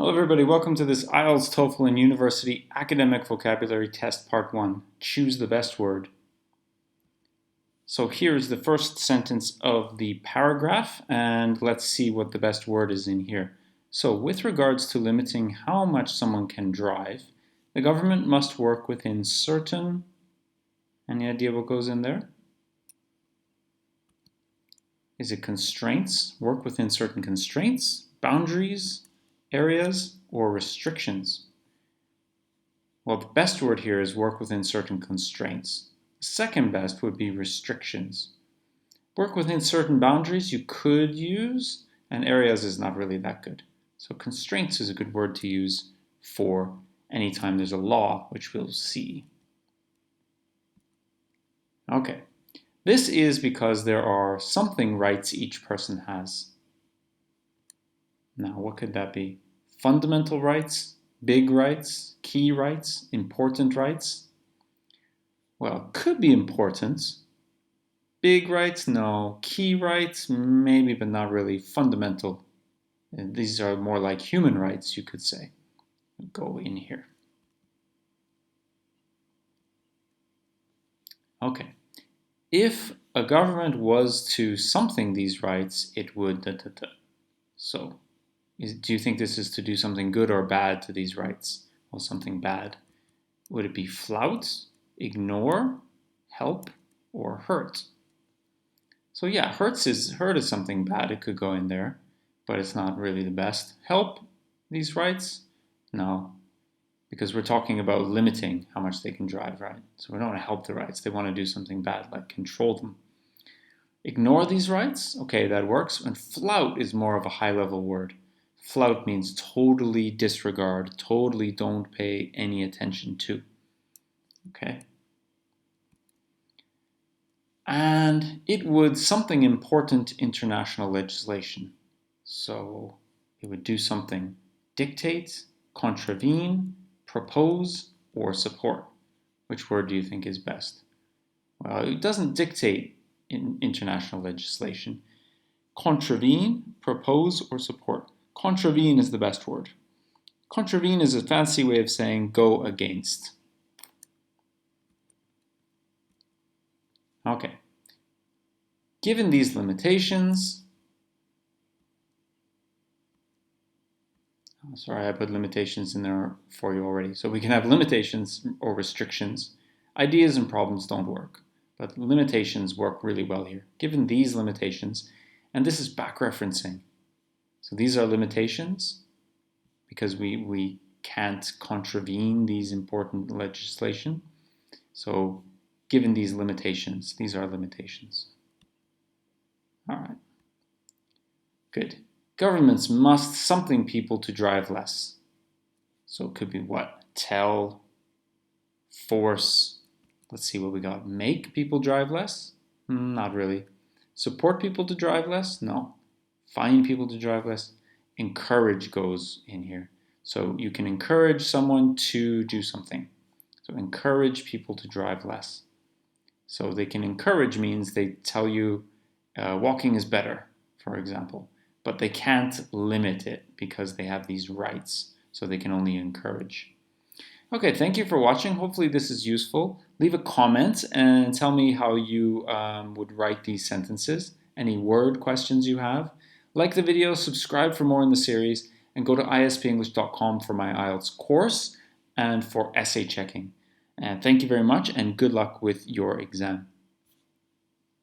Hello everybody, welcome to this IELTS, TOEFL, and University Academic Vocabulary Test Part 1. Choose the best word. So here's the first sentence of the paragraph, and let's see what the best word is in here. So with regards to limiting how much someone can drive, the government must work within certain... Any idea what goes in there? Is it constraints? Work within certain constraints, boundaries, areas, or restrictions? Well, the best word here is work within certain constraints. The second best would be restrictions. Work within certain boundaries you could use, and areas is not really that good. So constraints is a good word to use for anytime there's a law, which we'll see. Okay, this is because there are something rights each person has. Now, what could that be? Fundamental rights, big rights, key rights, important rights? Well, could be important. Big rights, no. Key rights, maybe, but not really. Fundamental. And these are more like human rights, you could say. Go in here. Okay. If a government was to something these rights, it would... So, do you think this is to do something good or bad to these rights? Well, something bad. Would it be flout, ignore, help, or hurt? So yeah, hurt is something bad. It could go in there, but it's not really the best. Help these rights? No, because we're talking about limiting how much they can drive, right? So we don't want to help the rights. They want to do something bad, like control them. Ignore these rights? Okay, that works. And flout is more of a high-level word. Flout means totally disregard, totally don't pay any attention to. Okay? And it would something important international legislation. So it would do something. Dictate, contravene, propose, or support. Which word do you think is best? Well, it doesn't dictate in international legislation. Contravene, propose, or support. Contravene is the best word. Contravene is a fancy way of saying go against. Okay. Given these limitations, sorry, I put limitations in there for you already. So we can have limitations or restrictions. Ideas and problems don't work, but limitations work really well here. Given these limitations, and this is back referencing. So these are limitations because we can't contravene these important legislation. So given these limitations, these are limitations. All right. Good. Governments must something people to drive less. So it could be what? Tell, force. Let's see what we got. Make people drive less? Not really. Support people to drive less? No. Find people to drive less? Encourage goes in here. So you can encourage someone to do something. So encourage people to drive less. So they can encourage means they tell you walking is better, for example. But they can't limit it because they have these rights. So they can only encourage. Okay, thank you for watching. Hopefully this is useful. Leave a comment and tell me how you would write these sentences. Any word questions you have. Like the video, subscribe for more in the series, and go to ispenglish.com for my IELTS course and for essay checking. And thank you very much, and good luck with your exam.